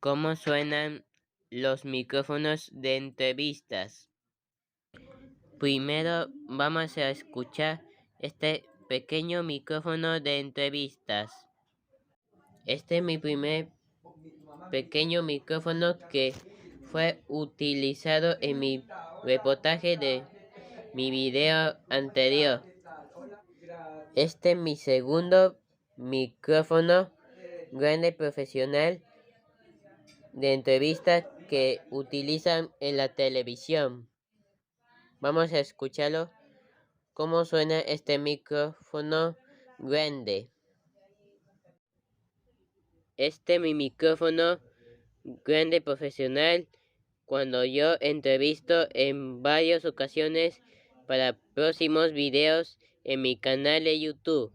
¿Cómo suenan los micrófonos de entrevistas? Primero vamos a escuchar este pequeño micrófono de entrevistas. Este es mi primer pequeño micrófono que fue utilizado en mi reportaje de mi video anterior. Este es mi segundo micrófono grande profesional de entrevistas que utilizan en la televisión. Vamos a escucharlo. ¿Cómo suena este micrófono grande? Este es mi micrófono grande profesional cuando yo entrevisto en varias ocasiones para próximos videos en mi canal de YouTube.